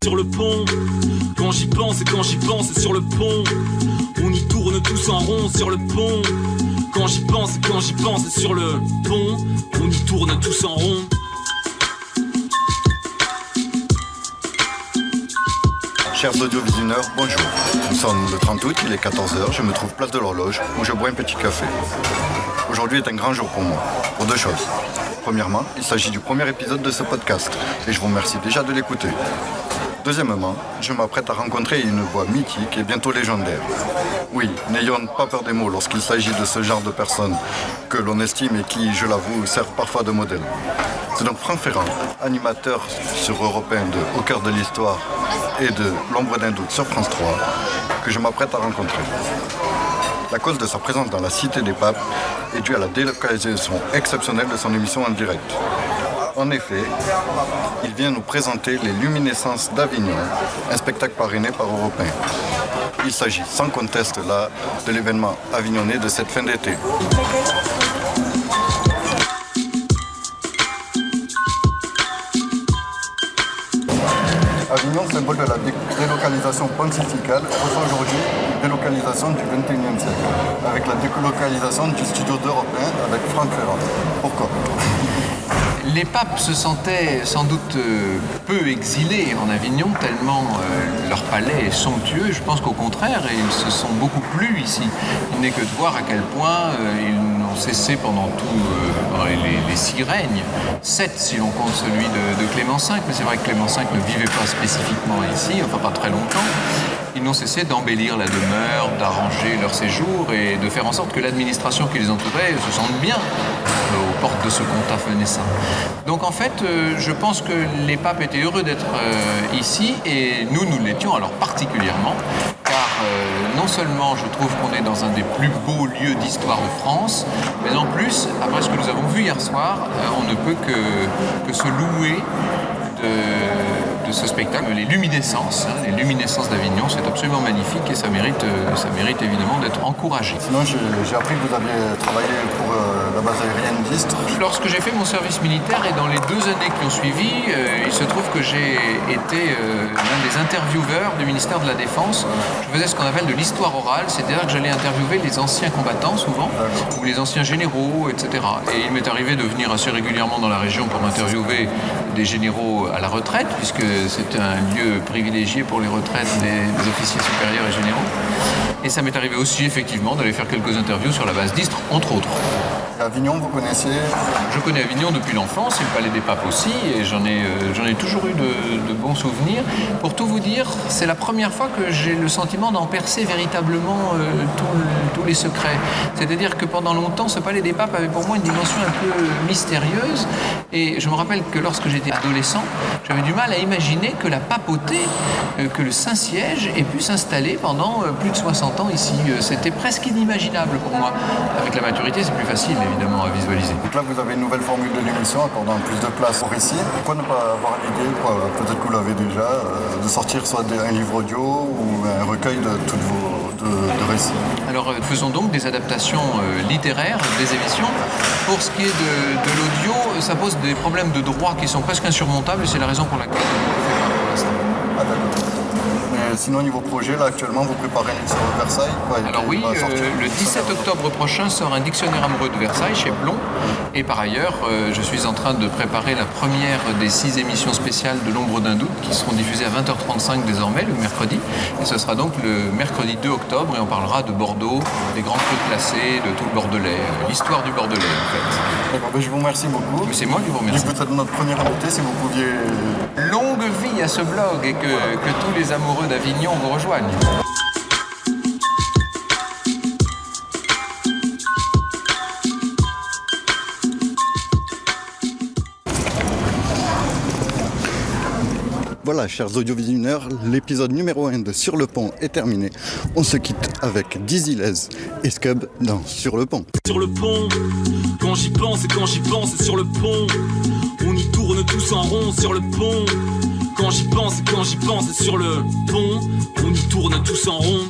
sur le pont. Quand j'y pense et quand j'y pense c'est sur le pont. On y tourne tous en rond sur le pont. Quand j'y pense et quand j'y pense c'est sur le pont. On y tourne tous en rond. Chers audiovisionneurs, bonjour. Nous sommes le 30 août, il est 14h, je me trouve place de l'Horloge où je bois un petit café. Aujourd'hui est un grand jour pour moi, pour deux choses. Premièrement, il s'agit du premier épisode de ce podcast et je vous remercie déjà de l'écouter. Deuxièmement, je m'apprête à rencontrer une voix mythique et bientôt légendaire. Oui, n'ayons pas peur des mots lorsqu'il s'agit de ce genre de personnes que l'on estime et qui, je l'avoue, servent parfois de modèle. C'est donc Franck Ferrand, animateur sur Europe 1 de Au cœur de l'histoire et de L'ombre d'un doute sur France 3, que je m'apprête à rencontrer. La cause de sa présence dans la Cité des Papes est due à la délocalisation exceptionnelle de son émission en direct. En effet, il vient nous présenter les Luminescences d'Avignon, un spectacle parrainé par Europe 1. Il s'agit sans conteste là de l'événement avignonnais de cette fin d'été. Avignon, symbole de la délocalisation pontificale, reçoit aujourd'hui une délocalisation du XXIe siècle, avec la délocalisation du studio d'Europe 1 avec Franck Ferrand. Pourquoi ? Les papes se sentaient sans doute peu exilés en Avignon, tellement leur palais est somptueux. Je pense qu'au contraire, ils se sont beaucoup plu ici. Il n'est que de voir à quel point ils n'ont cessé pendant les 6 règnes, 7 si l'on compte celui de Clément V, mais c'est vrai que Clément V ne vivait pas spécifiquement ici, enfin pas très longtemps. Ils n'ont cessé d'embellir la demeure, d'arranger leur séjour et de faire en sorte que l'administration qui les entourait se sente bien aux portes de ce comtat fenessin. Donc en fait, je pense que les papes étaient heureux d'être ici et nous l'étions alors particulièrement, car non seulement je trouve qu'on est dans un des plus beaux lieux d'histoire de France, mais en plus, après ce que nous avons vu hier soir, on ne peut que se louer de ce spectacle, les luminescences d'Avignon, c'est absolument magnifique et ça mérite évidemment d'être encouragé. Sinon, j'ai appris que vous aviez travaillé pour la base aérienne d'Istres. Lorsque j'ai fait mon service militaire et dans les 2 années qui ont suivi, il se trouve que j'ai été l'un des intervieweurs du ministère de la Défense. Je faisais ce qu'on appelle de l'histoire orale, c'est-à-dire que j'allais interviewer les anciens combattants souvent, ou les anciens généraux, etc. Et il m'est arrivé de venir assez régulièrement dans la région pour interviewer des généraux à la retraite, puisque c'est un lieu privilégié pour les retraites des officiers supérieurs et généraux. Et ça m'est arrivé aussi effectivement d'aller faire quelques interviews sur la base d'Istres, entre autres. Avignon, vous connaissiez ? Je connais Avignon depuis l'enfance, et le Palais des Papes aussi, et j'en ai toujours eu de bons souvenirs. Pour tout vous dire, c'est la première fois que j'ai le sentiment d'en percer véritablement tous les secrets. C'est-à-dire que pendant longtemps, ce Palais des Papes avait pour moi une dimension un peu mystérieuse, et je me rappelle que lorsque j'étais adolescent, j'avais du mal à imaginer que la papauté, que le Saint-Siège ait pu s'installer pendant plus de 60 ans ici. C'était presque inimaginable pour moi. Avec la maturité, c'est plus facile évidemment à visualiser. Donc là, vous avez une nouvelle formule de l'émission accordant plus de place au récit. Pourquoi ne pas avoir l'idée, peut-être que vous l'avez déjà, de sortir soit un livre audio ou un recueil de toutes de récits? Alors faisons donc des adaptations littéraires des émissions. Pour ce qui est de l'audio, ça pose des problèmes de droit qui sont presque insurmontables et c'est la raison pour laquelle on ne le fait pas pour l'instant. Ah d'accord. Sinon, au niveau projet, là, actuellement, vous préparez une sur Versailles. Alors oui, le 17 octobre prochain sort un dictionnaire amoureux de Versailles chez Plon. Et par ailleurs, je suis en train de préparer la première des 6 émissions spéciales de L'ombre d'un doute qui seront diffusées à 20h35 désormais, le mercredi. Et ce sera donc le mercredi 2 octobre et on parlera de Bordeaux, des grands crus classés, de tout le Bordelais, l'histoire du Bordelais en fait. D'accord, je vous remercie beaucoup. C'est moi qui vous remercie. Peut-être notre première invité, si vous pouviez... Longue vie à ce blog et que tous les amoureux d'Avignon vous rejoignent. Voilà, chers audiovisionneurs, l'épisode numéro 1 de Sur le pont est terminé. On se quitte avec Dizzy Les et Scub dans Sur le pont. Sur le pont, quand j'y pense et quand j'y pense c'est sur le pont. On y tourne tous en rond sur le pont. Quand j'y pense et quand j'y pense c'est sur le pont. On y tourne tous en rond.